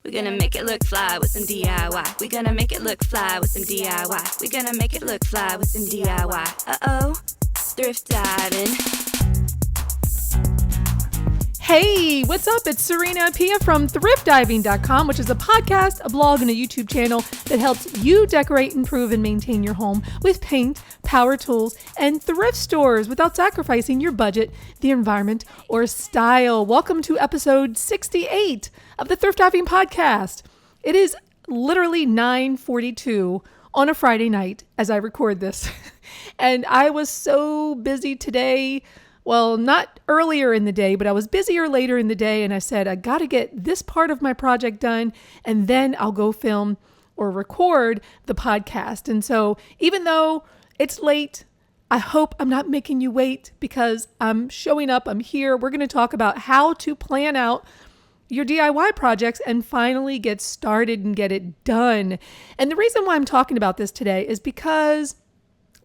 We're gonna make it look fly with some DIY. We're gonna make it look fly with some DIY. We're gonna make it look fly with some DIY. Uh-oh, thrift diving. Hey, what's up? It's Serena Appiah from ThriftDiving.com, which is a podcast, a blog, and a YouTube channel that helps you decorate, improve, and maintain your home with paint, power tools, and thrift stores without sacrificing your budget, the environment, or style. Welcome to episode 68 of the Thrift Diving Podcast. It is literally 9:42 on a Friday night as I record this. And I was so busy today. Well, not earlier in the day, but I was busier later in the day. And I said, I got to get this part of my project done, and then I'll go film or record the podcast. And so even though it's late, I hope I'm not making you wait because I'm showing up. I'm here. We're going to talk about how to plan out your DIY projects and finally get started and get it done. And the reason why I'm talking about this today is because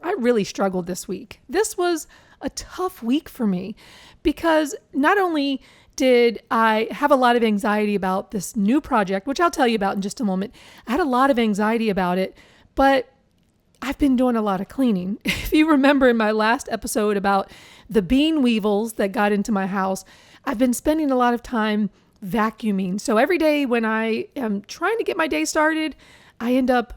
I really struggled this week. This was a tough week for me because not only did I have a lot of anxiety about this new project, which I'll tell you about in just a moment. I had a lot of anxiety about it, but I've been doing a lot of cleaning. If you remember in my last episode about the bean weevils that got into my house, I've been spending a lot of time vacuuming. So every day when I am trying to get my day started, I end up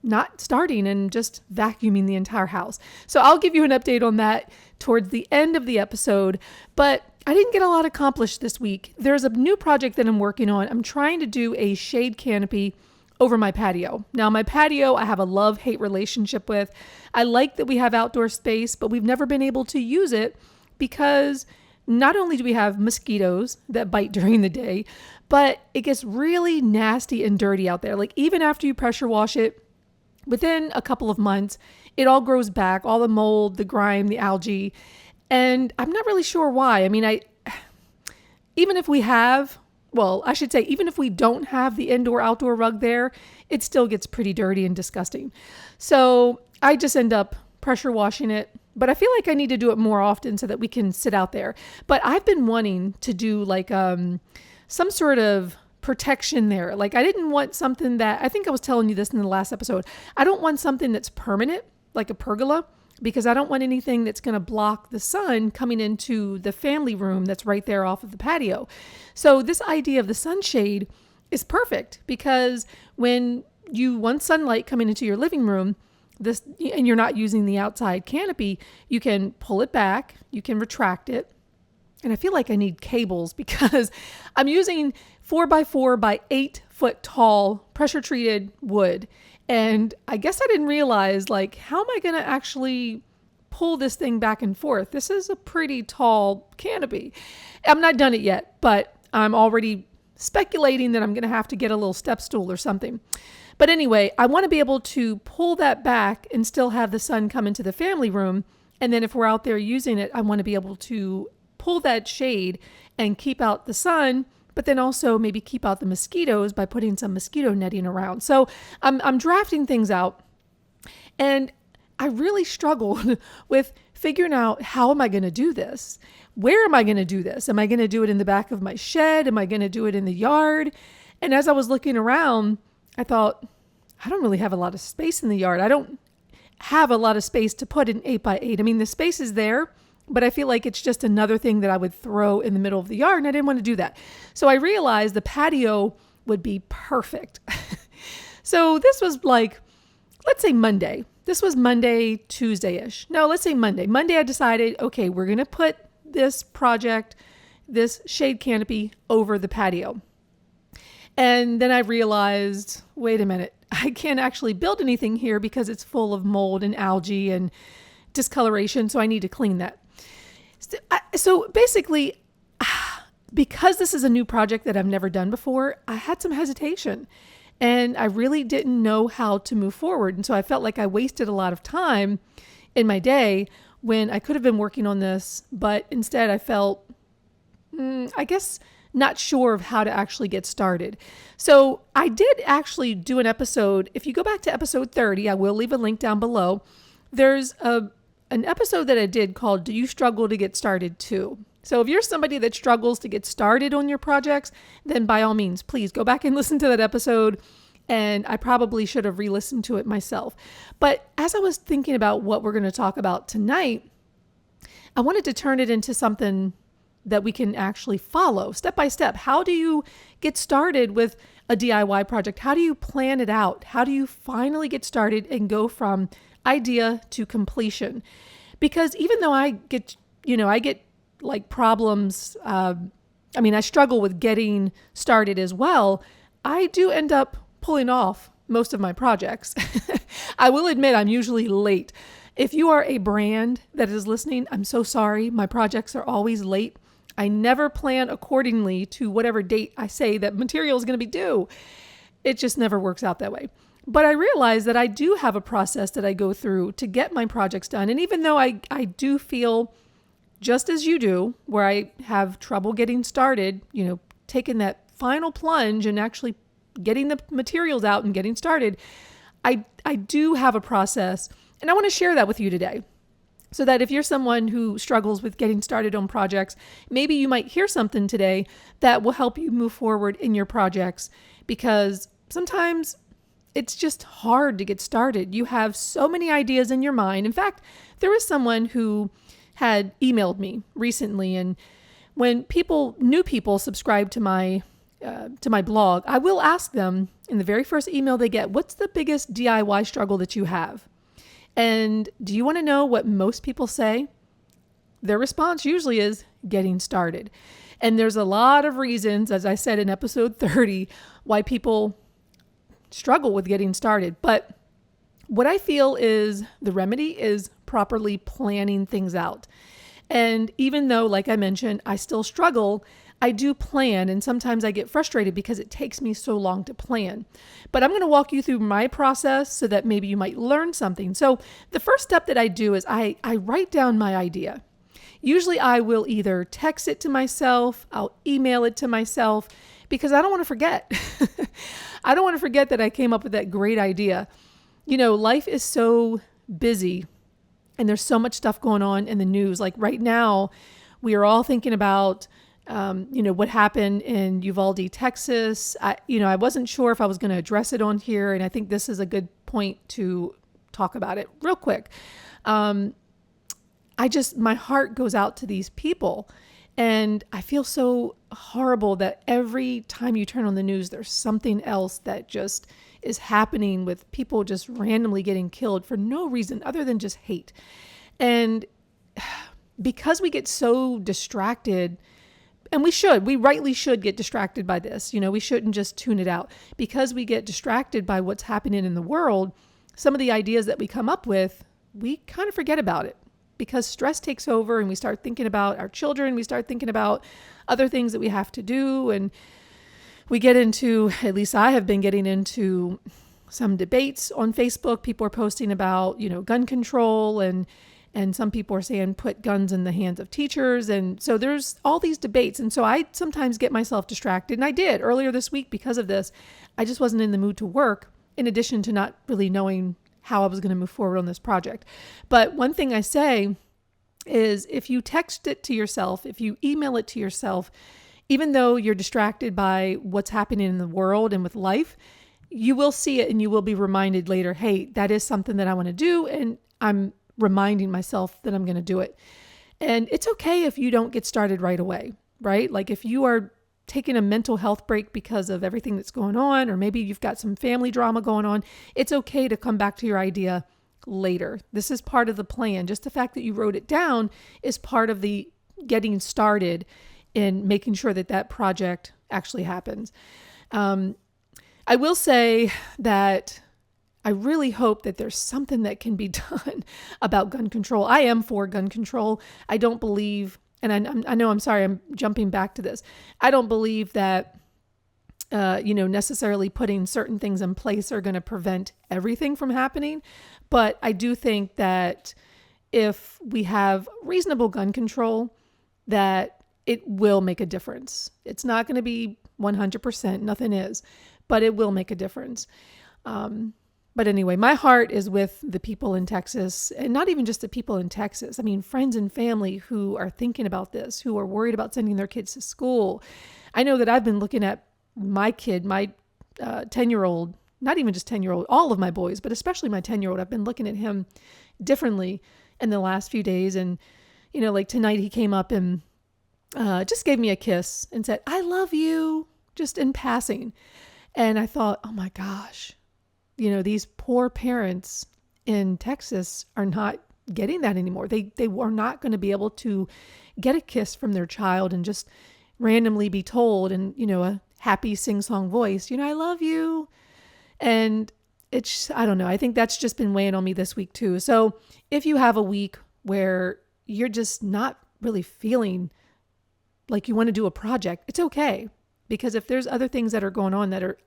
not starting and just vacuuming the entire house. So I'll give you an update on that towards the end of the episode, but I didn't get a lot accomplished this week. There's a new project that I'm working on. I'm trying to do a shade canopy over my patio. Now, my patio, I have a love-hate relationship with. I like that we have outdoor space, but we've never been able to use it because not only do we have mosquitoes that bite during the day, but it gets really nasty and dirty out there. Like even after you pressure wash it, within a couple of months, it all grows back, all the mold, the grime, the algae. And I'm not really sure why. I mean, even if we don't have the indoor-outdoor rug there, it still gets pretty dirty and disgusting. So I just end up pressure washing it. But I feel like I need to do it more often so that we can sit out there. But I've been wanting to do like some sort of protection there. Like I didn't want something that, I think I was telling you this in the last episode, I don't want something that's permanent, like a pergola, because I don't want anything that's going to block the sun coming into the family room that's right there off of the patio. So this idea of the sunshade is perfect because when you want sunlight coming into your living room, and you're not using the outside canopy, you can pull it back, you can retract it. And I feel like I need cables because I'm using 4x4 by 8 foot tall pressure treated wood. And I guess I didn't realize, like, how am I going to actually pull this thing back and forth? This is a pretty tall canopy. I'm not done it yet, but I'm already speculating that I'm going to have to get a little step stool or something. But anyway, I want to be able to pull that back and still have the sun come into the family room. And then if we're out there using it, I want to be able to pull that shade and keep out the sun, but then also maybe keep out the mosquitoes by putting some mosquito netting around. So I'm drafting things out, and I really struggled with figuring out, how am I going to do this? Where am I going to do this? Am I going to do it in the back of my shed? Am I going to do it in the yard? And as I was looking around, I thought, I don't really have a lot of space in the yard. I don't have a lot of space to put an 8x8. I mean, the space is there, but I feel like it's just another thing that I would throw in the middle of the yard, and I didn't want to do that. So I realized the patio would be perfect. So this was like, let's say Monday. This was Monday, Tuesday-ish. No, let's say Monday. Monday I decided, okay, we're going to put this project, this shade canopy over the patio. And then I realized, wait a minute, I can't actually build anything here because it's full of mold and algae and discoloration. So I need to clean that. So basically, because this is a new project that I've never done before, I had some hesitation and I really didn't know how to move forward. And so I felt like I wasted a lot of time in my day when I could have been working on this, but instead I felt, I guess, not sure of how to actually get started. So I did actually do an episode. If you go back to episode 30, I will leave a link down below. There's an episode that I did called, Do You Struggle to Get Started Too? So if you're somebody that struggles to get started on your projects, then by all means, please go back and listen to that episode. And I probably should have re-listened to it myself. But as I was thinking about what we're going to talk about tonight, I wanted to turn it into something that we can actually follow step by step. How do you get started with a DIY project? How do you plan it out? How do you finally get started and go from idea to completion? Because even though I get like problems, I struggle with getting started as well, I do end up pulling off most of my projects. I will admit I'm usually late. If you are a brand that is listening, I'm so sorry. My projects are always late. I never plan accordingly to whatever date I say that material is going to be due. It just never works out that way. But I realize that I do have a process that I go through to get my projects done. And even though I do feel just as you do, where I have trouble getting started, taking that final plunge and actually getting the materials out and getting started, I do have a process. And I want to share that with you today. So that if you're someone who struggles with getting started on projects, maybe you might hear something today that will help you move forward in your projects, because sometimes it's just hard to get started. You have so many ideas in your mind. In fact, there was someone who had emailed me recently, and when new people subscribe to my blog, I will ask them in the very first email they get, what's the biggest DIY struggle that you have? And do you want to know what most people say? Their response usually is getting started. And there's a lot of reasons, as I said in episode 30, why people struggle with getting started. But what I feel is the remedy is properly planning things out. And even though, like I mentioned, I still struggle, I do plan, and sometimes I get frustrated because it takes me so long to plan. But I'm going to walk you through my process so that maybe you might learn something. So the first step that I do is I write down my idea. Usually I will either text it to myself, I'll email it to myself, because I don't want to forget. I don't want to forget that I came up with that great idea. Life is so busy and there's so much stuff going on in the news. Like right now, we are all thinking about what happened in Uvalde, Texas. I wasn't sure if I was going to address it on here, and I think this is a good point to talk about it real quick. My heart goes out to these people, and I feel so horrible that every time you turn on the news, there's something else that just is happening with people just randomly getting killed for no reason other than just hate. And because we get so distracted, and we rightly should get distracted by this. We shouldn't just tune it out. Because we get distracted by what's happening in the world, some of the ideas that we come up with, we kind of forget about it. Because stress takes over and we start thinking about our children, we start thinking about other things that we have to do. And we get into, at least I have been getting into some debates on Facebook. People are posting about, gun control, and some people are saying put guns in the hands of teachers. And so there's all these debates. And so I sometimes get myself distracted. And I did earlier this week because of this. I just wasn't in the mood to work, in addition to not really knowing how I was going to move forward on this project. But one thing I say is if you text it to yourself, if you email it to yourself, even though you're distracted by what's happening in the world and with life, you will see it and you will be reminded later, hey, that is something that I want to do. And I'm reminding myself that I'm going to do it. And it's okay if you don't get started right away, right? Like if you are taking a mental health break because of everything that's going on, or maybe you've got some family drama going on, it's okay to come back to your idea later. This is part of the plan. Just the fact that you wrote it down is part of the getting started in making sure that that project actually happens. I will say that I really hope that there's something that can be done about gun control. I am for gun control. I don't believe, and I know, I'm sorry, I'm jumping back to this. I don't believe that, necessarily putting certain things in place are going to prevent everything from happening. But I do think that if we have reasonable gun control, that it will make a difference. It's not going to be 100%, nothing is, but it will make a difference. But anyway, my heart is with the people in Texas, and not even just the people in Texas. I mean, friends and family who are thinking about this, who are worried about sending their kids to school. I know that I've been looking at my kid, my 10-year-old, not even just 10-year-old, all of my boys, but especially my 10-year-old. I've been looking at him differently in the last few days. And, like tonight he came up and just gave me a kiss and said, "I love you," just in passing. And I thought, oh my gosh, these poor parents in Texas are not getting that anymore. They are not going to be able to get a kiss from their child and just randomly be told in, a happy sing-song voice, "I love you." And I don't know. I think that's just been weighing on me this week too. So if you have a week where you're just not really feeling like you want to do a project, it's okay. Because if there's other things that are going on that are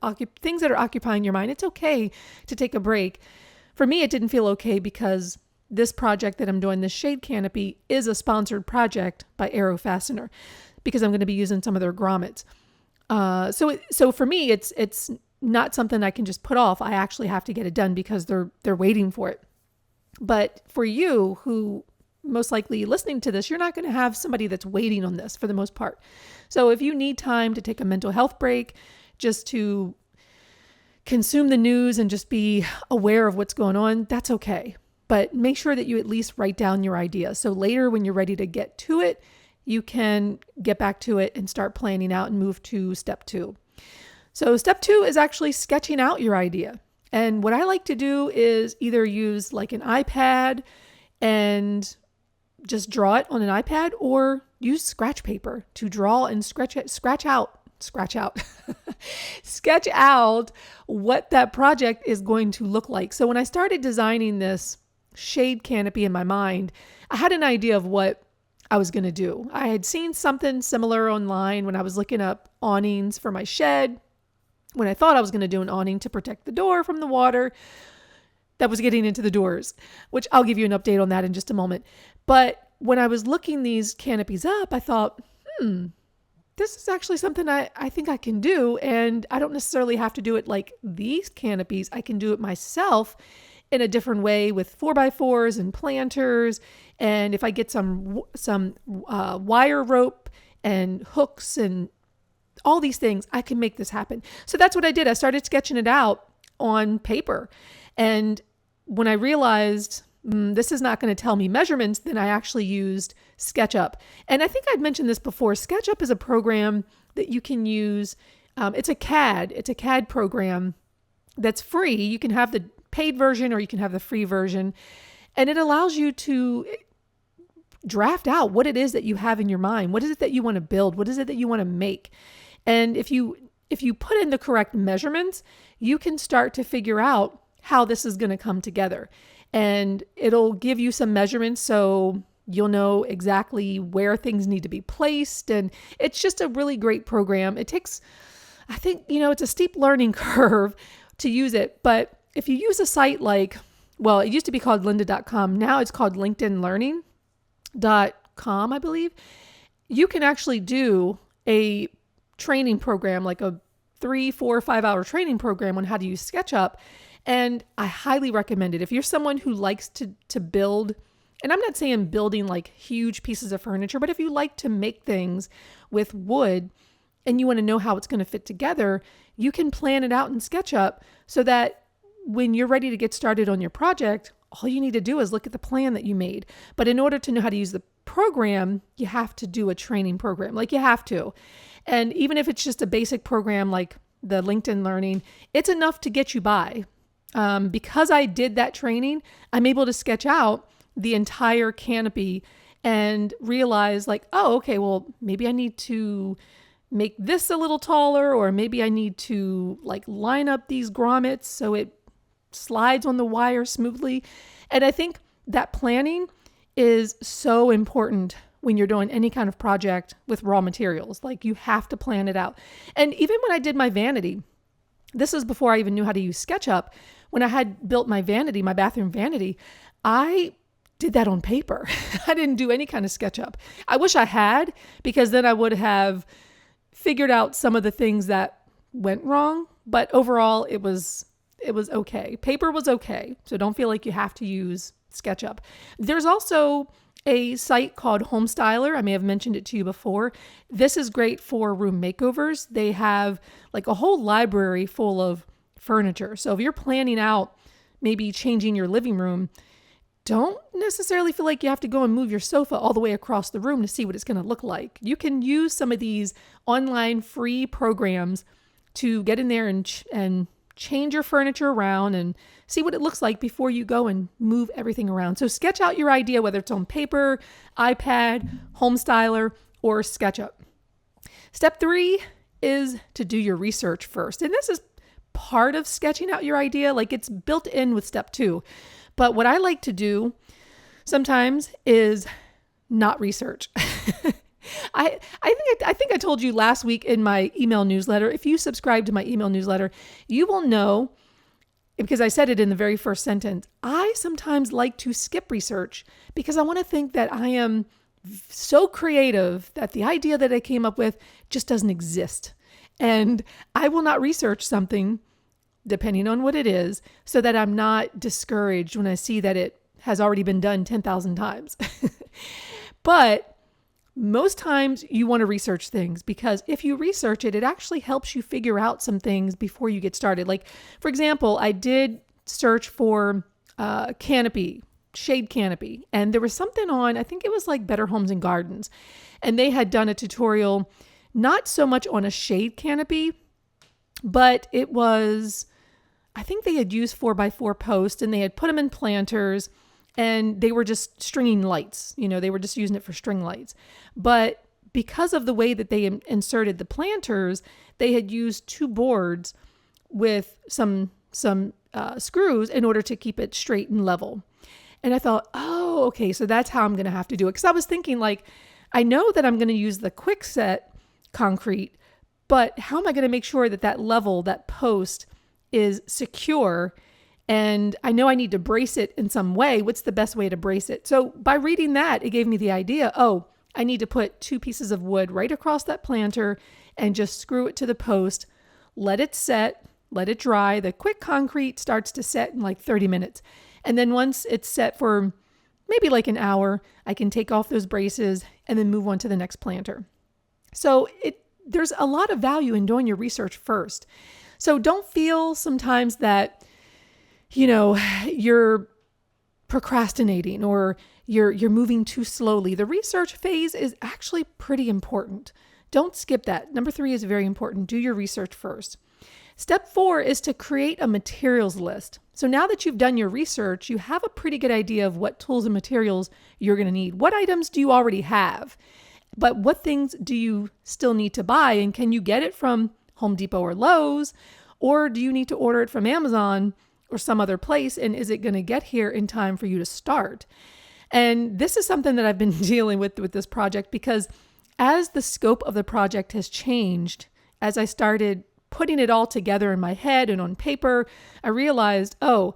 things that are occupying your mind, it's okay to take a break. For me, it didn't feel okay because this project that I'm doing, this shade canopy, is a sponsored project by Arrow Fastener because I'm going to be using some of their grommets. So for me, it's not something I can just put off. I actually have to get it done because they're waiting for it. But for you who most likely listening to this, you're not going to have somebody that's waiting on this for the most part. So if you need time to take a mental health break, just to consume the news and just be aware of what's going on, that's okay. But make sure that you at least write down your ideas. So later when you're ready to get to it, you can get back to it and start planning out and move to step 2. So step 2 is actually sketching out your idea. And what I like to do is either use like an iPad and just draw it on an iPad, or use scratch paper to draw and sketch out what that project is going to look like. So when I started designing this shade canopy in my mind, I had an idea of what I was going to do. I had seen something similar online when I was looking up awnings for my shed, when I thought I was going to do an awning to protect the door from the water that was getting into the doors, which I'll give you an update on that in just a moment. But when I was looking these canopies up, I thought, this is actually something I think I can do. And I don't necessarily have to do it like these canopies. I can do it myself in a different way with 4x4s and planters. And if I get some wire rope and hooks and all these things, I can make this happen. So that's what I did. I started sketching it out on paper. And when I realized this is not going to tell me measurements, then I actually used Sketchup. And I think I'd mentioned this before. Sketchup is a program that you can use. It's a CAD program that's free. You can have the paid version or you can have the free version. And it allows you to draft out what it is that you have in your mind. What is it that you want to build? What is it that you want to make? And if you put in the correct measurements, you can start to figure out how this is going to come together. And it'll give you some measurements so you'll know exactly where things need to be placed. And it's just a really great program. It takes, I think, it's a steep learning curve to use it. But if you use a site like, well, it used to be called lynda.com. Now it's called linkedinlearning.com, I believe. You can actually do a training program, like a 3, 4, 5 hour training program on how to use SketchUp. And I highly recommend it. If you're someone who likes to build, and I'm not saying building like huge pieces of furniture, but if you like to make things with wood and you want to know how it's going to fit together, you can plan it out in SketchUp so that when you're ready to get started on your project, all you need to do is look at the plan that you made. But in order to know how to use the program, you have to do a training program. Like you have to. And even if it's just a basic program like the LinkedIn Learning, it's enough to get you by. Because I did that training, I'm able to sketch out the entire canopy and realize like, oh, okay, well, maybe I need to make this a little taller, or maybe I need to like line up these grommets so it slides on the wire smoothly. And I think that planning is so important when you're doing any kind of project with raw materials. Like you have to plan it out. And even when I did my vanity, this is before I even knew how to use SketchUp. When I had built my vanity, my bathroom vanity, I did that on paper. I didn't do any kind of SketchUp. I wish I had, because then I would have figured out some of the things that went wrong. But overall, it was it was okay. Paper was okay. So don't feel like you have to use SketchUp. There's also a site called Homestyler. I may have mentioned it to you before. This is great for room makeovers. They have like a whole library full of furniture. So if you're planning out maybe changing your living room, don't necessarily feel like you have to go and move your sofa all the way across the room to see what it's going to look like. You can use some of these online free programs to get in there and change your furniture around and see what it looks like before you go and move everything around. So sketch out your idea, whether it's on paper, iPad, Homestyler, or SketchUp. Step 3 is to do your research first. And this is part of sketching out your idea, like it's built in with step 2. But what I like to do sometimes is not research. I think I told you last week in my email newsletter, if you subscribe to my email newsletter, you will know, because I said it in the very first sentence, I sometimes like to skip research because I want to think that I am so creative that the idea that I came up with just doesn't exist. And I will not research something, depending on what it is, so that I'm not discouraged when I see that it has already been done 10,000 times. But most times you want to research things because if you research it, it actually helps you figure out some things before you get started. Like, for example, I did search for canopy, shade canopy, and there was something on, I think it was like Better Homes and Gardens, and they had done a tutorial, not so much on a shade canopy, but it was, I think they had used 4x4 posts and they had put them in planters and they were just stringing lights. They were just using it for string lights. But because of the way that they inserted the planters, they had used 2 boards with some screws in order to keep it straight and level. And I thought, oh, okay, so that's how I'm going to have to do it. Because I was thinking, like, I know that I'm going to use the quick set concrete, but how am I going to make sure that that level, that post is secure? And I know I need to brace it in some way. What's the best way to brace it? So by reading that, it gave me the idea, oh, I need to put 2 pieces of wood right across that planter and just screw it to the post, let it set, let it dry. The quick concrete starts to set in like 30 minutes. And then once it's set for maybe like an hour, I can take off those braces and then move on to the next planter. So there's a lot of value in doing your research first. So don't feel sometimes that, you're procrastinating or you're moving too slowly. The research phase is actually pretty important. Don't skip that. Number 3 is very important. Do your research first. Step 4 is to create a materials list. So now that you've done your research, you have a pretty good idea of what tools and materials you're going to need. What items do you already have? But what things do you still need to buy? And can you get it from Home Depot or Lowe's? Or do you need to order it from Amazon or some other place? And is it going to get here in time for you to start? And this is something that I've been dealing with this project, because as the scope of the project has changed, as I started putting it all together in my head and on paper, I realized, oh,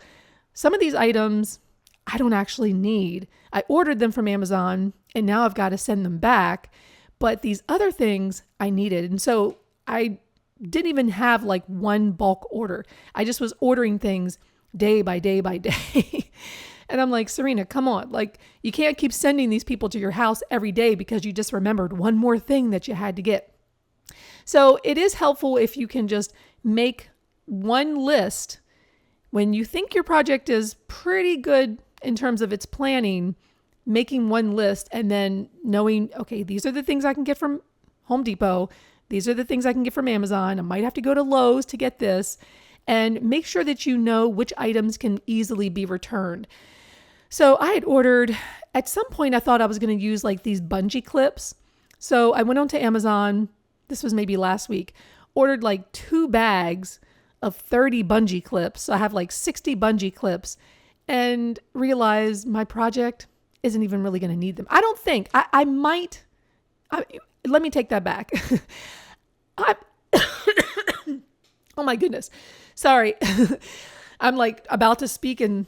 some of these items I don't actually need. I ordered them from Amazon and now I've got to send them back. But these other things I needed. And so I didn't even have like one bulk order. I just was ordering things day by day by day. And I'm like, Serena, come on. Like, you can't keep sending these people to your house every day because you just remembered one more thing that you had to get. So it is helpful if you can just make one list when you think your project is pretty good in terms of its planning, making one list and then knowing, okay, these are the things I can get from Home Depot. These are the things I can get from Amazon. I might have to go to Lowe's to get this, and make sure that you know which items can easily be returned. So I had ordered, at some point I thought I was going to use like these bungee clips. So I went onto Amazon, this was maybe last week, ordered like 2 bags of 30 bungee clips. So I have like 60 bungee clips, and realized my project isn't even really going to need them. I don't think. I might. Let me take that back. Oh my goodness. Sorry. I'm like about to speak, and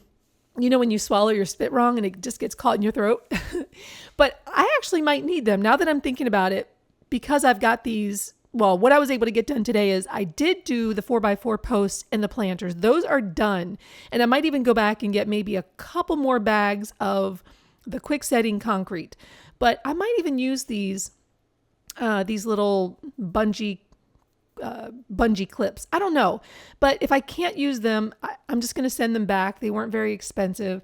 when you swallow your spit wrong and it just gets caught in your throat. But I actually might need them now that I'm thinking about it, because I've got these what I was able to get done today is I did do the 4x4 posts and the planters. Those are done. And I might even go back and get maybe a couple more bags of the quick setting concrete. But I might even use these little bungee clips. I don't know. But if I can't use them, I'm just going to send them back. They weren't very expensive.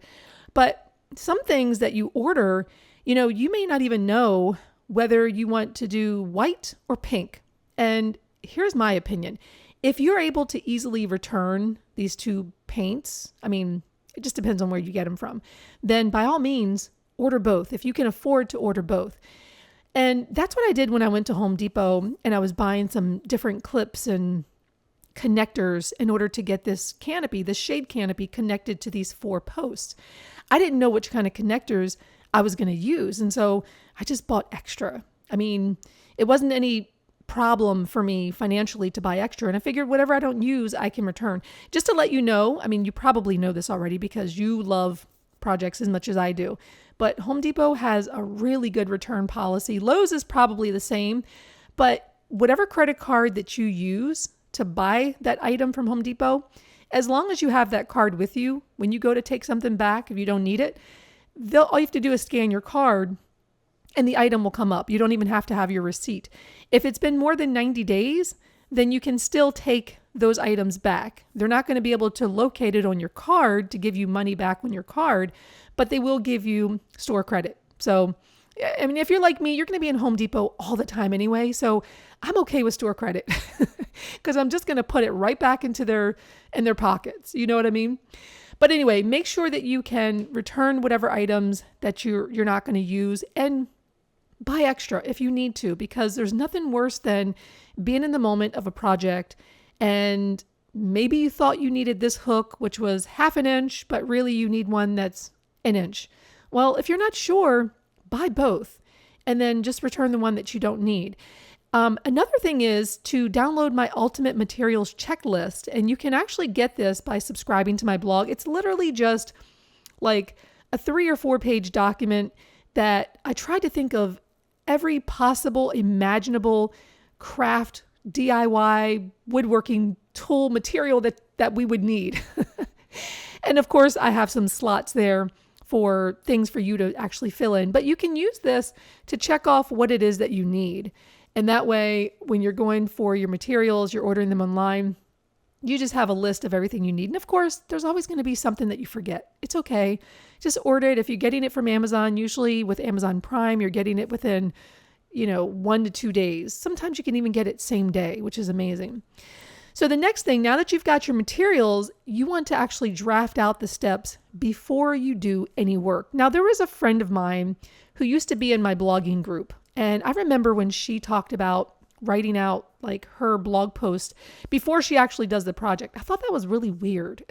But some things that you order, you may not even know whether you want to do white or pink. And here's my opinion. If you're able to easily return these two paints, it just depends on where you get them from, then by all means, order both if you can afford to order both. And that's what I did when I went to Home Depot and I was buying some different clips and connectors in order to get this canopy, this shade canopy, connected to these 4 posts. I didn't know which kind of connectors I was going to use. And so I just bought extra. It wasn't any problem for me financially to buy extra. And I figured whatever I don't use, I can return. Just to let you know, you probably know this already because you love projects as much as I do. But Home Depot has a really good return policy. Lowe's is probably the same. But whatever credit card that you use to buy that item from Home Depot, as long as you have that card with you, when you go to take something back, if you don't need it, all you have to do is scan your card and the item will come up. You don't even have to have your receipt. If it's been more than 90 days, then you can still take those items back. They're not going to be able to locate it on your card to give you money back on your card, but they will give you store credit. So, if you're like me, you're going to be in Home Depot all the time anyway. So I'm okay with store credit because I'm just going to put it right back in their pockets. You know what I mean? But anyway, make sure that you can return whatever items that you're not going to use and buy extra if you need to, because there's nothing worse than being in the moment of a project and maybe you thought you needed this hook, which was 1/2 inch, but really you need one that's 1 inch. Well, if you're not sure, buy both and then just return the one that you don't need. Another thing is to download my ultimate materials checklist, and you can actually get this by subscribing to my blog. It's literally just like a 3 or 4 page document that I tried to think of every possible imaginable craft, DIY, woodworking tool material that we would need. And of course, I have some slots there for things for you to actually fill in. But you can use this to check off what it is that you need. And that way, when you're going for your materials, you're ordering them online, you just have a list of everything you need. And of course, there's always going to be something that you forget. It's okay. Just order it. If you're getting it from Amazon, usually with Amazon Prime, you're getting it within, 1 to 2 days. Sometimes you can even get it same day, which is amazing. So the next thing, now that you've got your materials, you want to actually draft out the steps before you do any work. Now, there was a friend of mine who used to be in my blogging group. And I remember when she talked about writing out like her blog post before she actually does the project. I thought that was really weird.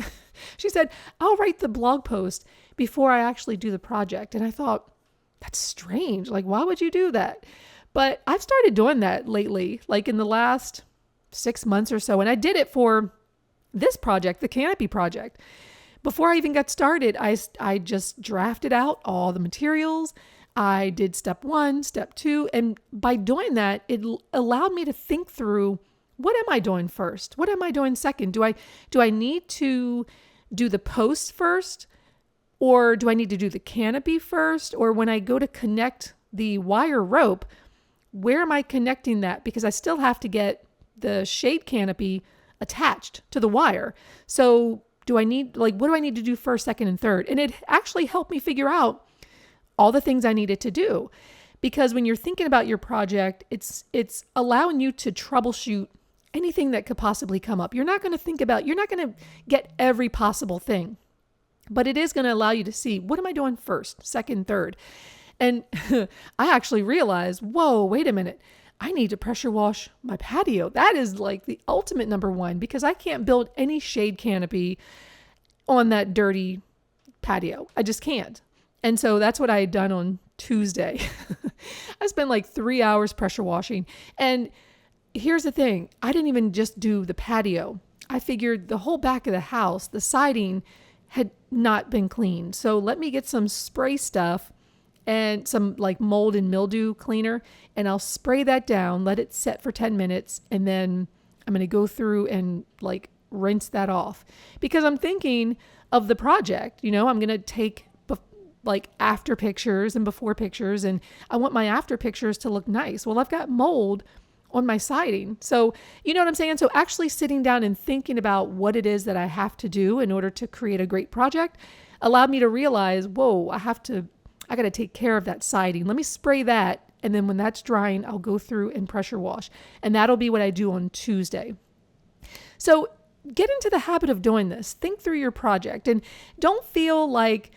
She said, I'll write the blog post before I actually do the project. And I thought, that's strange. Like, why would you do that? But I've started doing that lately, like in the last 6 months or so. And I did it for this project, the canopy project. Before I even got started, I just drafted out all the materials. I did step 1, step 2, and by doing that, it allowed me to think through, what am I doing first? What am I doing second? Do I need to do the post first? Or do I need to do the canopy first? Or when I go to connect the wire rope, where am I connecting that? Because I still have to get the shade canopy attached to the wire. So what do I need to do first, second, and third? And it actually helped me figure out all the things I needed to do. Because when you're thinking about your project, it's allowing you to troubleshoot anything that could possibly come up. You're not going to get every possible thing, but it is going to allow you to see, what am I doing first, second, third? And I actually realized, whoa, wait a minute. I need to pressure wash my patio. That is like the ultimate number one, because I can't build any shade canopy on that dirty patio. I just can't. And so that's what I had done on Tuesday. I spent like 3 hours pressure washing. And here's the thing. I didn't even just do the patio. I figured the whole back of the house, the siding had not been cleaned. So let me get some spray stuff and some like mold and mildew cleaner, and I'll spray that down, let it set for 10 minutes, and then I'm going to go through and like rinse that off because I'm thinking of the project. I'm going to take like after pictures and before pictures, and I want my after pictures to look nice. Well, I've got mold on my siding. So, you know what I'm saying? So actually sitting down and thinking about what it is that I have to do in order to create a great project allowed me to realize, whoa, I got to take care of that siding. Let me spray that. And then when that's drying, I'll go through and pressure wash. And that'll be what I do on Tuesday. So get into the habit of doing this. Think through your project and don't feel like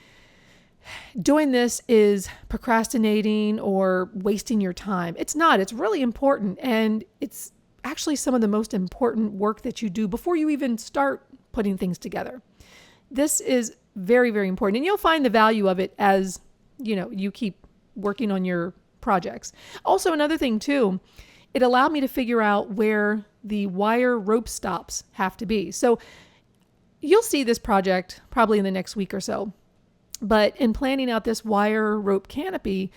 doing this is procrastinating or wasting your time. It's not. It's really important. And it's actually some of the most important work that you do before you even start putting things together. This is very, very important. And you'll find the value of it as, you keep working on your projects. Also, another thing too, it allowed me to figure out where the wire rope stops have to be. So you'll see this project probably in the next week or so. But in planning out this wire rope canopy,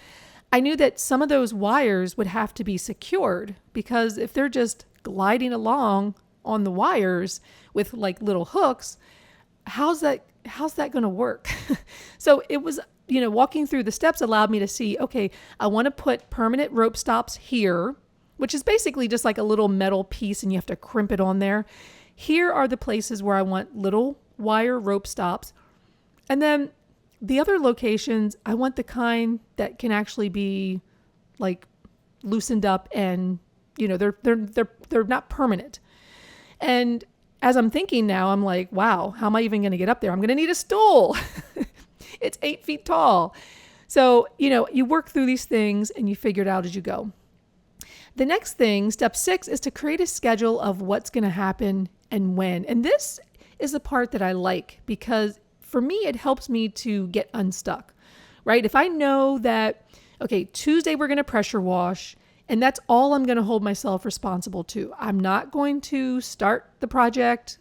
I knew that some of those wires would have to be secured because if they're just gliding along on the wires with like little hooks, how's that going to work? So it was, walking through the steps allowed me to see, okay, I want to put permanent rope stops here, which is basically just like a little metal piece and you have to crimp it on there. Here are the places where I want little wire rope stops. And then the other locations, I want the kind that can actually be like loosened up and, they're not permanent. And as I'm thinking now, I'm like, wow, how am I even going to get up there? I'm going to need a stool. It's 8 feet tall. So, you work through these things and you figure it out as you go. The next thing, step 6, is to create a schedule of what's going to happen and when. And this is the part that I like because for me, it helps me to get unstuck, right? If I know that, okay, Tuesday we're going to pressure wash and that's all I'm going to hold myself responsible to. I'm not going to start the project.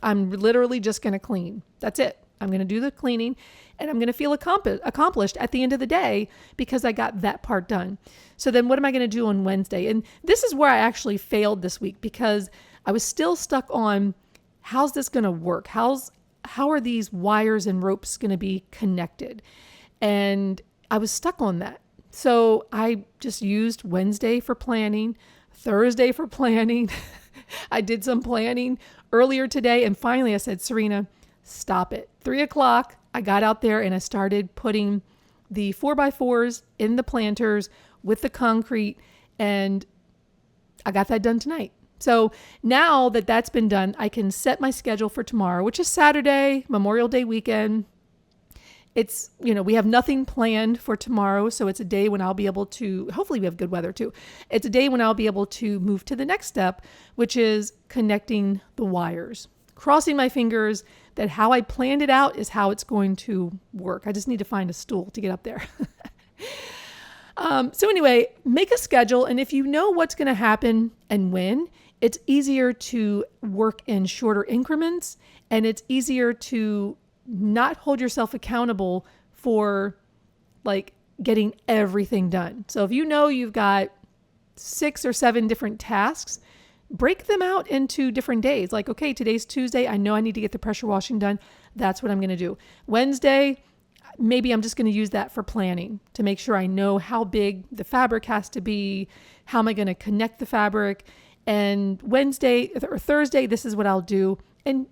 I'm literally just going to clean. That's it. I'm going to do the cleaning and I'm going to feel accomplished at the end of the day because I got that part done. So then what am I going to do on Wednesday? And this is where I actually failed this week because I was still stuck on how's this going to work? How are these wires and ropes going to be connected? And I was stuck on that. So I just used Wednesday for planning, Thursday for planning. I did some planning earlier today. And finally I said, Serena, stop it. 3:00, I got out there and I started putting the 4x4s in the planters with the concrete. And I got that done tonight. So now that that's been done, I can set my schedule for tomorrow, which is Saturday, Memorial Day weekend. It's, we have nothing planned for tomorrow. So it's a day when I'll be able to, hopefully we have good weather too. It's a day when I'll be able to move to the next step, which is connecting the wires, crossing my fingers that how I planned it out is how it's going to work. I just need to find a stool to get up there. So anyway, make a schedule. And if you know what's going to happen and when, it's easier to work in shorter increments and it's easier to not hold yourself accountable for like getting everything done. So if you know you've got 6 or 7 different tasks, break them out into different days. Like, okay, today's Tuesday. I know I need to get the pressure washing done. That's what I'm going to do. Wednesday, maybe I'm just going to use that for planning to make sure I know how big the fabric has to be. How am I going to connect the fabric? And Wednesday or Thursday, this is what I'll do. And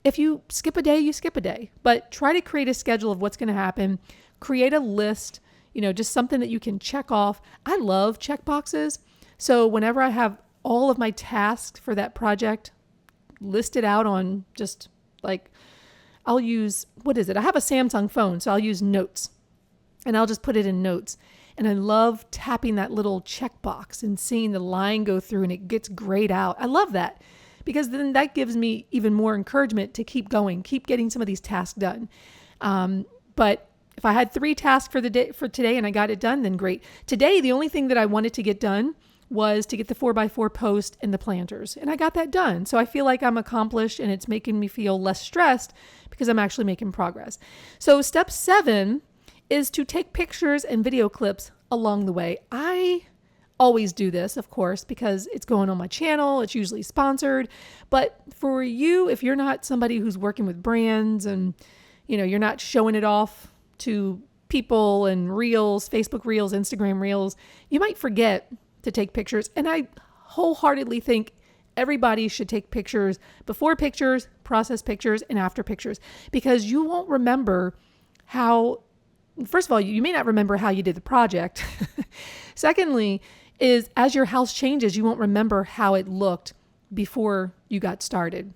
if you skip a day, you skip a day. But try to create a schedule of what's going to happen. Create a list, just something that you can check off. I love check boxes. So whenever I have all of my tasks for that project listed out on just like, I'll use, I have a Samsung phone, so I'll use Notes and I'll just put it in Notes. And I love tapping that little checkbox and seeing the line go through and it gets grayed out. I love that because then that gives me even more encouragement to keep going, keep getting some of these tasks done. But if I had 3 tasks for today and I got it done, then great. Today, the only thing that I wanted to get done was to get the 4x4 post and the planters. And I got that done. So I feel like I'm accomplished and it's making me feel less stressed because I'm actually making progress. So step 7 is to take pictures and video clips along the way. I always do this, of course, because it's going on my channel. It's usually sponsored. But for you, if you're not somebody who's working with brands and, you're not showing it off to people and reels, Facebook reels, Instagram reels, you might forget to take pictures. And I wholeheartedly think everybody should take pictures, before pictures, process pictures, and after pictures, because you won't remember how, first of all, you may not remember how you did the project. Secondly, is as your house changes, you won't remember how it looked before you got started.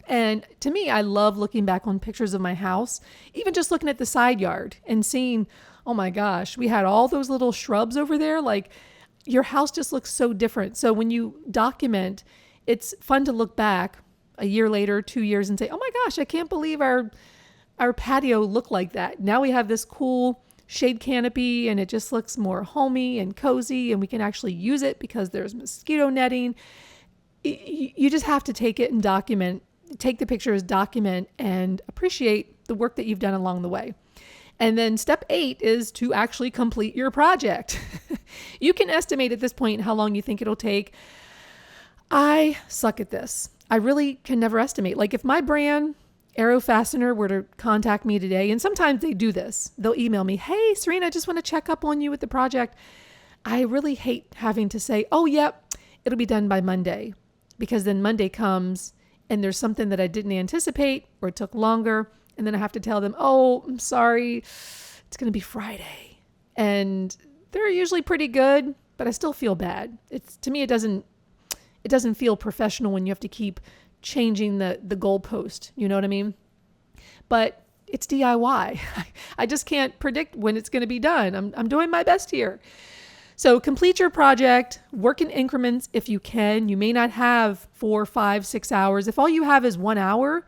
And to me, I love looking back on pictures of my house, even just looking at the side yard and seeing, oh my gosh, we had all those little shrubs over there. Like, your house just looks so different. So when you document, it's fun to look back a year later, 2 years, and say, oh my gosh, I can't believe our patio looked like that. Now we have this cool shade canopy and it just looks more homey and cozy, and we can actually use it because there's mosquito netting. You just have to take it and take the pictures, document, and appreciate the work that you've done along the way. And then step 8 is to actually complete your project. You can estimate at this point how long you think it'll take. I suck at this. I really can never estimate. Like, if my brand Arrow Fastener were to contact me today, and sometimes they do this, they'll email me, hey, Serena, I just want to check up on you with the project. I really hate having to say, oh, yep, it'll be done by Monday, because then Monday comes and there's something that I didn't anticipate or it took longer. And then I have to tell them, oh, I'm sorry, it's going to be Friday. And they're usually pretty good, but I still feel bad. To me, it doesn't feel professional when you have to keep changing the goalpost. You know what I mean? But it's DIY. I just can't predict when it's going to be done. I'm doing my best here. So complete your project, work in increments if you can. You may not have 4, 5, 6 hours. If all you have is 1 hour,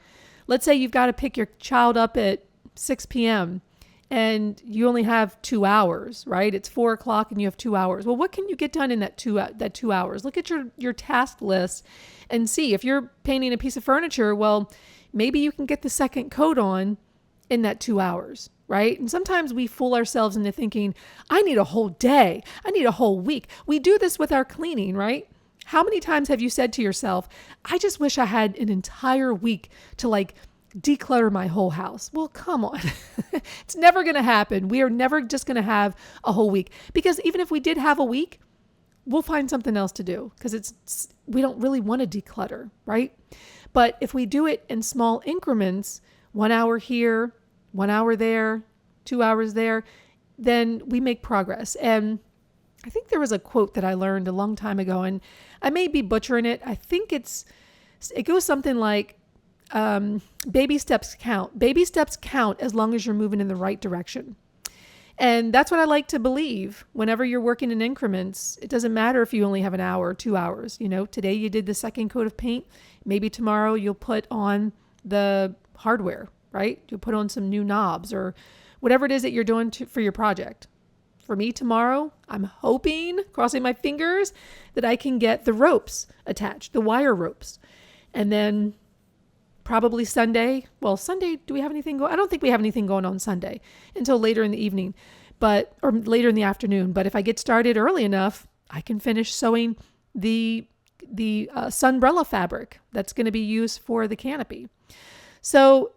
let's say you've got to pick your child up at 6 p.m. and you only have 2 hours, right? It's 4 o'clock and you have 2 hours. Well, what can you get done in that 2 hours? Look at your task list and see. If you're painting a piece of furniture, well, maybe you can get the second coat on in that 2 hours, right? And sometimes we fool ourselves into thinking, I need a whole day. I need a whole week. We do this with our cleaning, right? How many times have you said to yourself, I just wish I had an entire week to declutter my whole house? Well, come on. It's never going to happen. We are never just going to have a whole week, because even if we did have a week, we'll find something else to do, because we don't really want to declutter, right? But if we do it in small increments, 1 hour here, 1 hour there, 2 hours there, then we make progress. And I think there was a quote that I learned a long time ago, and I may be butchering it. I think it goes something like, baby steps count. Baby steps count as long as you're moving in the right direction. And that's what I like to believe. Whenever you're working in increments, it doesn't matter if you only have an hour or 2 hours. Today you did the second coat of paint. Maybe tomorrow you'll put on the hardware, right? You'll put on some new knobs or whatever it is that you're doing for your project. For me tomorrow, I'm hoping, crossing my fingers, that I can get the ropes attached, the wire ropes. And then probably Sunday. Well, Sunday, do we have anything going? I don't think we have anything going on Sunday until later in the evening, or later in the afternoon. But if I get started early enough, I can finish sewing the sunbrella fabric that's going to be used for the canopy. So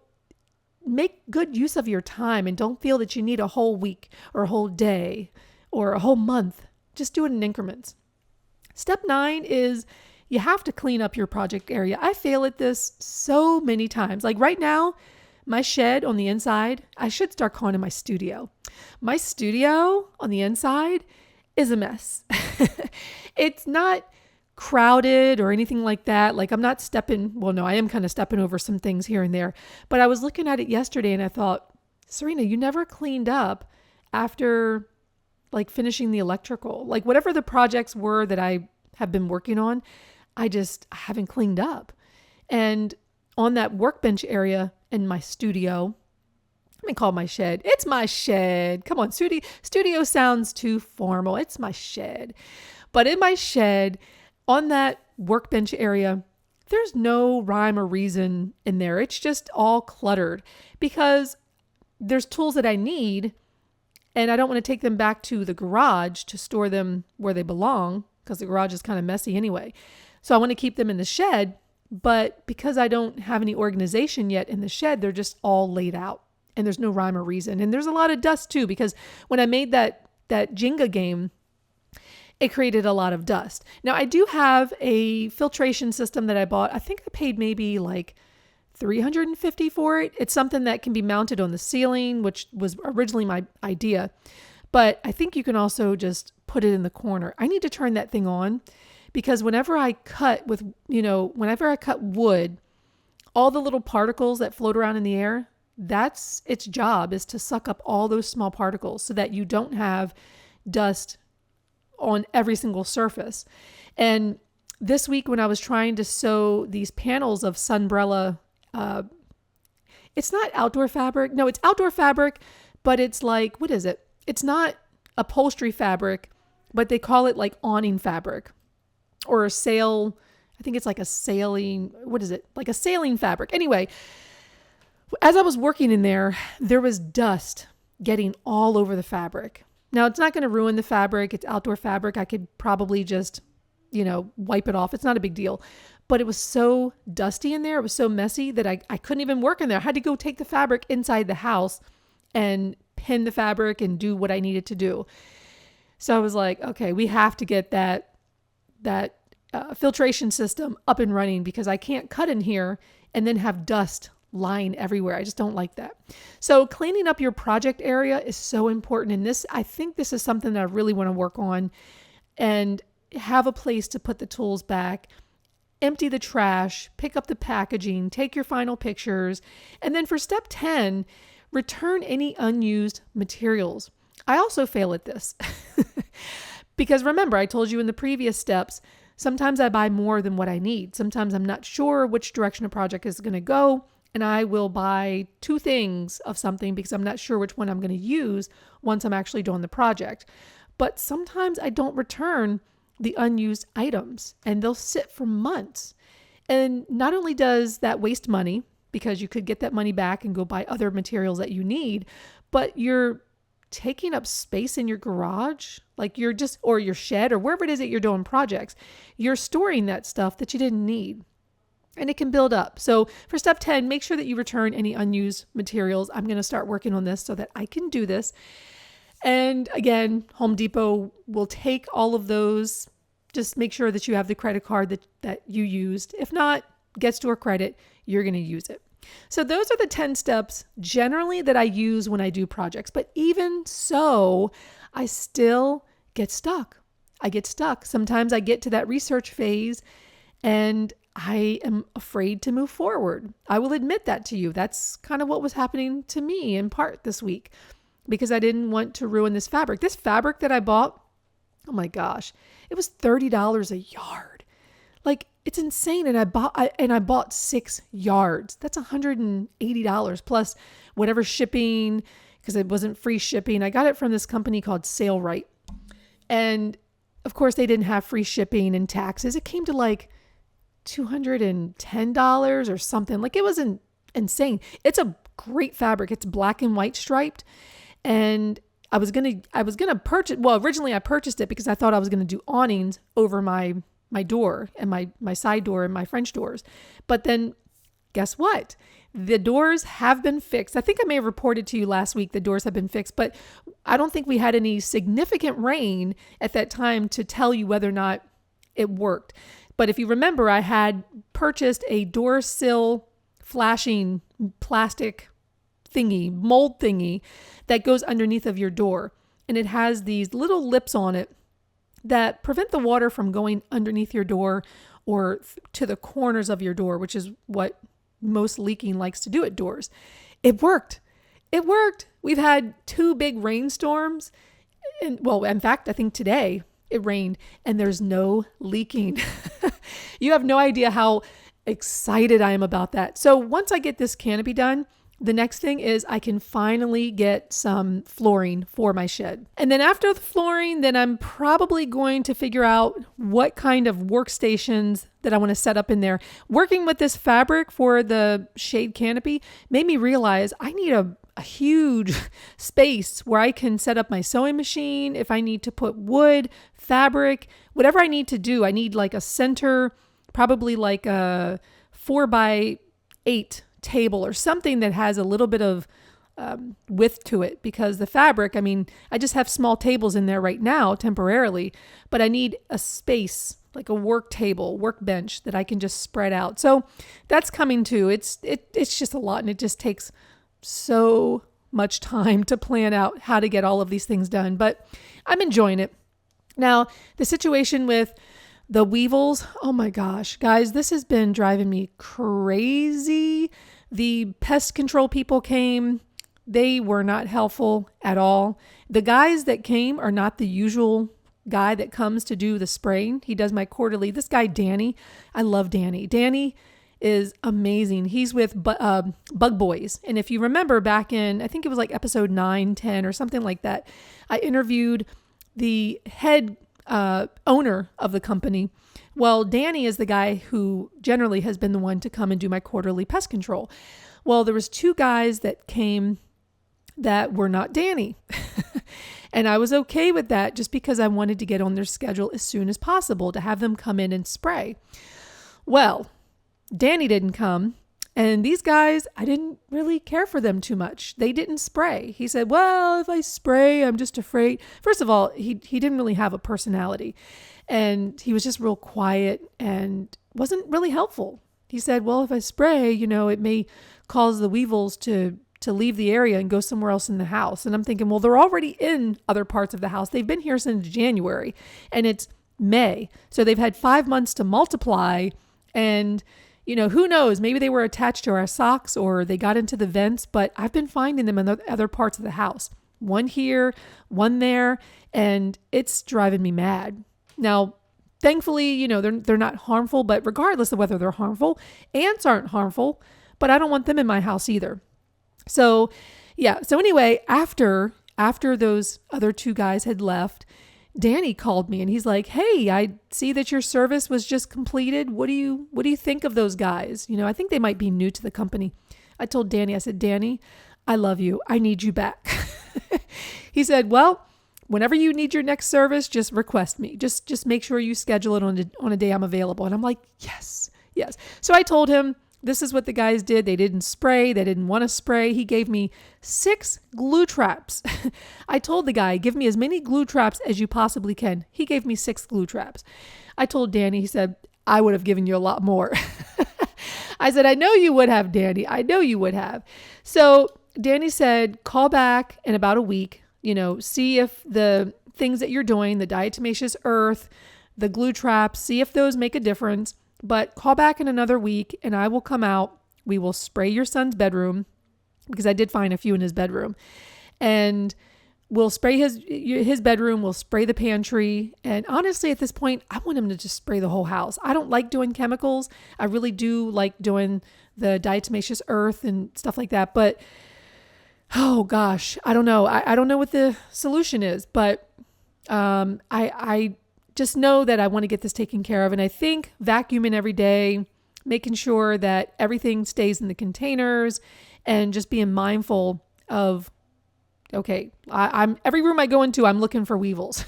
make good use of your time and don't feel that you need a whole week or a whole day or a whole month. Just do it in increments. Step 9 is you have to clean up your project area. I fail at this so many times. Like right now, my shed on the inside, I should start calling it my studio. My studio on the inside is a mess. It's not crowded or anything like that. Like I'm not I am kind of stepping over some things here and there. But I was looking at it yesterday and I thought, Serena, you never cleaned up after finishing the electrical. Whatever the projects were that I have been working on, I haven't cleaned up. And on that workbench area in my studio, let me call my shed. It's my shed. Come on, studio sounds too formal. It's my shed. But in my shed, on that workbench area, there's no rhyme or reason in there. It's just all cluttered because there's tools that I need, and I don't want to take them back to the garage to store them where they belong because the garage is kind of messy anyway. So I want to keep them in the shed, but because I don't have any organization yet in the shed, they're just all laid out and there's no rhyme or reason. And there's a lot of dust too, because when I made that Jenga game, it created a lot of dust. Now I do have a filtration system that I bought. I think I paid maybe like $350 for it. It's something that can be mounted on the ceiling, which was originally my idea. But I think you can also just put it in the corner. I need to turn that thing on because whenever I cut wood, all the little particles that float around in the air, that's its job, is to suck up all those small particles so that you don't have dust on every single surface. And this week when I was trying to sew these panels of Sunbrella, it's not outdoor fabric. No, it's outdoor fabric, but it's like, what is it? It's not upholstery fabric, but they call it like awning fabric or a sail. I think it's like a sailing, what is it? Like a sailing fabric. Anyway, as I was working in there, there was dust getting all over the fabric. Now it's not going to ruin the fabric. It's outdoor fabric. I could probably just, wipe it off. It's not a big deal. But it was so dusty in there. It was so messy that I couldn't even work in there. I had to go take the fabric inside the house and pin the fabric and do what I needed to do. So I was like, okay, we have to get that filtration system up and running because I can't cut in here and then have dust lying everywhere. I just don't like that. So cleaning up your project area is so important. And I think this is something that I really want to work on and have a place to put the tools back. Empty the trash, pick up the packaging, take your final pictures. And then for step 10, return any unused materials. I also fail at this because remember, I told you in the previous steps, sometimes I buy more than what I need. Sometimes I'm not sure which direction a project is going to go. And I will buy 2 things of something because I'm not sure which one I'm going to use once I'm actually doing the project. But sometimes I don't return the unused items and they'll sit for months. And not only does that waste money because you could get that money back and go buy other materials that you need, but you're taking up space in your garage, or your shed or wherever it is that you're doing projects. You're storing that stuff that you didn't need and it can build up. So for step 10, make sure that you return any unused materials. I'm going to start working on this so that I can do this. And again, Home Depot will take all of those. Just make sure that you have the credit card that you used. If not, get store credit, you're going to use it. So those are the 10 steps generally that I use when I do projects. But even so, I still get stuck. I get stuck. Sometimes I get to that research phase and I am afraid to move forward. I will admit that to you. That's kind of what was happening to me in part this week. Because I didn't want to ruin this fabric. This fabric that I bought, oh my gosh, it was $30 a yard. Like, it's insane. And I bought 6 yards. That's $180 plus whatever shipping, because it wasn't free shipping. I got it from this company called Sailrite. And of course they didn't have free shipping and taxes. It came to like $210 or something. Like, it was insane. It's a great fabric. It's black and white striped. And I was gonna purchase. Well, originally I purchased it because I thought I was gonna do awnings over my door and my side door and my French doors. But then, guess what? The doors have been fixed. I think I may have reported to you last week the doors have been fixed, but I don't think we had any significant rain at that time to tell you whether or not it worked. But if you remember, I had purchased a door sill flashing plastic mold thingy that goes underneath of your door. And it has these little lips on it that prevent the water from going underneath your door or to the corners of your door, which is what most leaking likes to do at doors. It worked. We've had 2 big rainstorms. And well, in fact, I think today it rained and there's no leaking. You have no idea how excited I am about that. So once I get this canopy done, the next thing is I can finally get some flooring for my shed. And then after the flooring, then I'm probably going to figure out what kind of workstations that I want to set up in there. Working with this fabric for the shade canopy made me realize I need a huge space where I can set up my sewing machine. If I need to put wood, fabric, whatever I need to do, I need like a center, probably like a 4x8 table or something that has a little bit of width to it, because the fabric, I mean, I just have small tables in there right now temporarily, but I need a space, like a work table, workbench that I can just spread out. So that's coming too. It's just a lot, and it just takes so much time to plan out how to get all of these things done, but I'm enjoying it. Now, the situation with the weevils, oh my gosh, guys, this has been driving me crazy. The pest control people came. They were not helpful at all. The guys that came are not the usual guy that comes to do the spraying. He does my quarterly. This guy, Danny, I love Danny. Danny is amazing. He's with Bug Boys. And if you remember back in, I think it was like episode 9, 10 or something like that, I interviewed the head owner of the company. Well, Danny is the guy who generally has been the one to come and do my quarterly pest control. Well, there was 2 guys that came that were not Danny. And I was okay with that just because I wanted to get on their schedule as soon as possible to have them come in and spray. Well, Danny didn't come, and these guys, I didn't really care for them too much. They didn't spray. He said, well, if I spray, I'm just afraid. First of all, he didn't really have a personality, and he was just real quiet and wasn't really helpful. He said, well, if I spray, it may cause the weevils to leave the area and go somewhere else in the house. And I'm thinking, well, they're already in other parts of the house. They've been here since January, and it's May. So they've had 5 months to multiply, and who knows, maybe they were attached to our socks or they got into the vents, but I've been finding them in the other parts of the house. One here, one there, and it's driving me mad. Now, thankfully, they're not harmful, but regardless of whether they're harmful, ants aren't harmful, but I don't want them in my house either. So, yeah. So anyway, after those other 2 guys had left, Danny called me and he's like, hey, I see that your service was just completed. What do you think of those guys? I think they might be new to the company. I told Danny, I said, Danny, I love you. I need you back. He said, well, whenever you need your next service, just request me. Just make sure you schedule it on a day I'm available. And I'm like, yes. So I told him, this is what the guys did. They didn't spray. They didn't want to spray. He gave me 6 glue traps. I told the guy, give me as many glue traps as you possibly can. He gave me 6 glue traps. I told Danny, he said, I would have given you a lot more. I said, I know you would have, Danny. I know you would have. So Danny said, call back in about a week, see if the things that you're doing, the diatomaceous earth, the glue traps, see if those make a difference. But call back in another week and I will come out. We will spray your son's bedroom, because I did find a few in his bedroom, and we'll spray his bedroom. We'll spray the pantry. And honestly, at this point, I want him to just spray the whole house. I don't like doing chemicals. I really do like doing the diatomaceous earth and stuff like that. But oh gosh, I don't know. I don't know what the solution is, but I just know that I want to get this taken care of. And I think vacuuming every day, making sure that everything stays in the containers, and just being mindful of, okay, I'm every room I go into, I'm looking for weevils.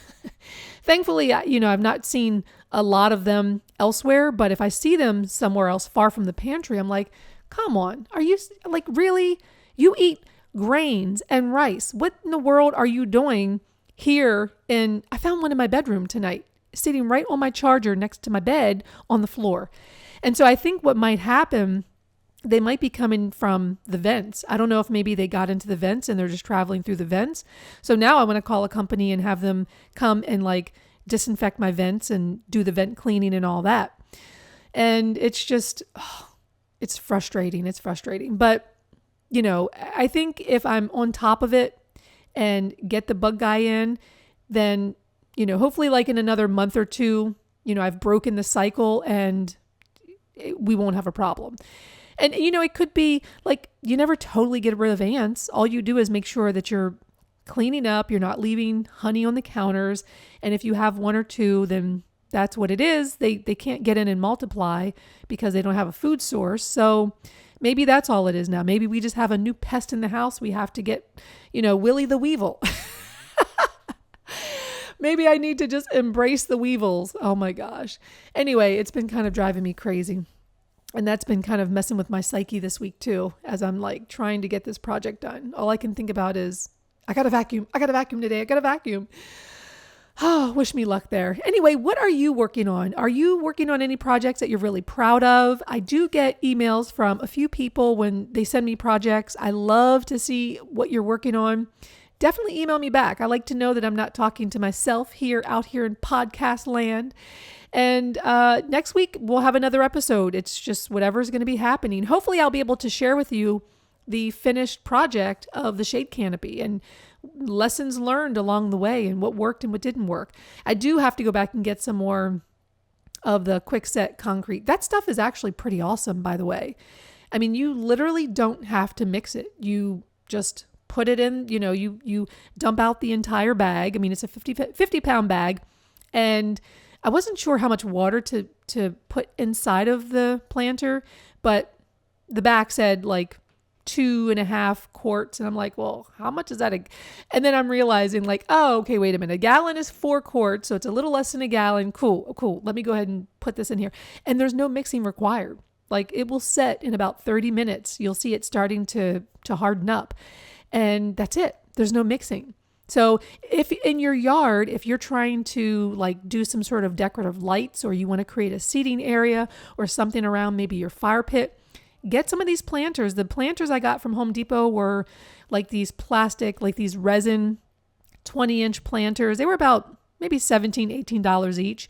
Thankfully, I've not seen a lot of them elsewhere, but if I see them somewhere else far from the pantry, I'm like, come on, are you like, really? You eat grains and rice. What in the world are you doing here? I found one in my bedroom tonight, sitting right on my charger next to my bed on the floor. And so I think what might happen, they might be coming from the vents. I don't know if maybe they got into the vents and they're just traveling through the vents. So now I want to call a company and have them come and like disinfect my vents and do the vent cleaning and all that. And it's just, it's frustrating. It's frustrating. But, I think if I'm on top of it and get the bug guy in, then hopefully like in another month or 2, I've broken the cycle and we won't have a problem. And, it could be like, you never totally get rid of ants. All you do is make sure that you're cleaning up. You're not leaving honey on the counters. And if you have 1 or 2, then that's what it is. They can't get in and multiply because they don't have a food source. So Maybe that's all it is now. Maybe we just have a new pest in the house. We have to get, Willy the Weevil. Maybe I need to just embrace the weevils. Oh my gosh. Anyway, it's been kind of driving me crazy. And that's been kind of messing with my psyche this week too, as I'm like trying to get this project done. All I can think about is, I got to vacuum. I got to vacuum today. I got to vacuum. Oh, wish me luck there. Anyway, what are you working on? Are you working on any projects that you're really proud of? I do get emails from a few people when they send me projects. I love to see what you're working on. Definitely email me back. I like to know that I'm not talking to myself out here in podcast land. And next week, we'll have another episode. It's just whatever's going to be happening. Hopefully, I'll be able to share with you the finished project of the shade canopy and lessons learned along the way and what worked and what didn't work. I do have to go back and get some more of the quick set concrete. That stuff is actually pretty awesome, by the way. I mean, you literally don't have to mix it. You just put it in, you dump out the entire bag. I mean, it's a 50 pound bag. And I wasn't sure how much water to put inside of the planter, but the back said like 2.5 quarts. And I'm like, well, how much is that? And then I'm realizing like, oh, okay, wait a minute. A gallon is 4 quarts. So it's a little less than a gallon. Cool. Let me go ahead and put this in here. And there's no mixing required. Like it will set in about 30 minutes. You'll see it starting to harden up. And that's it. There's no mixing. So if in your yard, if you're trying to like do some sort of decorative lights, or you want to create a seating area or something around maybe your fire pit, get some of these planters. The planters I got from Home Depot were like these plastic, like these resin 20-inch planters. They were about maybe $17, $18 each.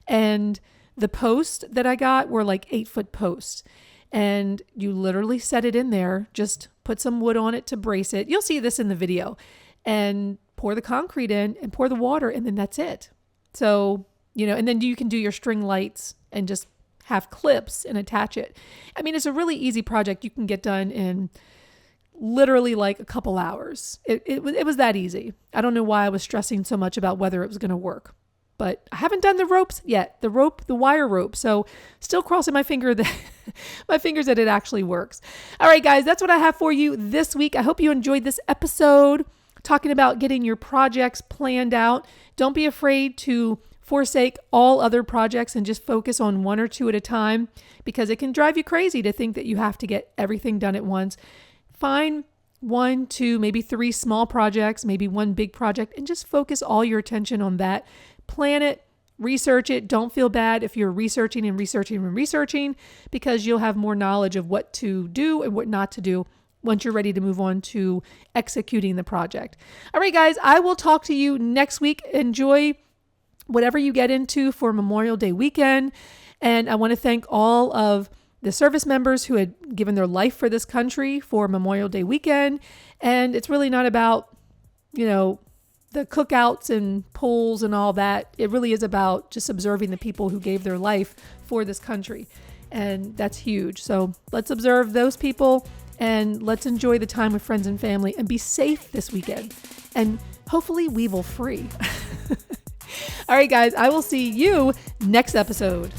And the posts that I got were like 8-foot posts. And you literally set it in there, just put some wood on it to brace it. You'll see this in the video. And pour the concrete in and pour the water, and then that's it. So, and then you can do your string lights and just have clips and attach it. I mean, it's a really easy project you can get done in literally like a couple hours. It was that easy. I don't know why I was stressing so much about whether it was going to work, but I haven't done the ropes yet, the wire rope. So still crossing my fingers that it actually works. All right, guys, that's what I have for you this week. I hope you enjoyed this episode talking about getting your projects planned out. Don't be afraid to forsake all other projects and just focus on 1 or 2 at a time, because it can drive you crazy to think that you have to get everything done at once. Find 1, 2, maybe 3 small projects, maybe 1 big project, and just focus all your attention on that. Plan it, research it. Don't feel bad if you're researching, because you'll have more knowledge of what to do and what not to do once you're ready to move on to executing the project. All right, guys, I will talk to you next week. Enjoy whatever you get into for Memorial Day weekend. And I want to thank all of the service members who had given their life for this country for Memorial Day weekend. And it's really not about, the cookouts and pools and all that. It really is about just observing the people who gave their life for this country. And that's huge. So let's observe those people. And let's enjoy the time with friends and family and be safe this weekend. And hopefully weevil free. All right, guys, I will see you next episode.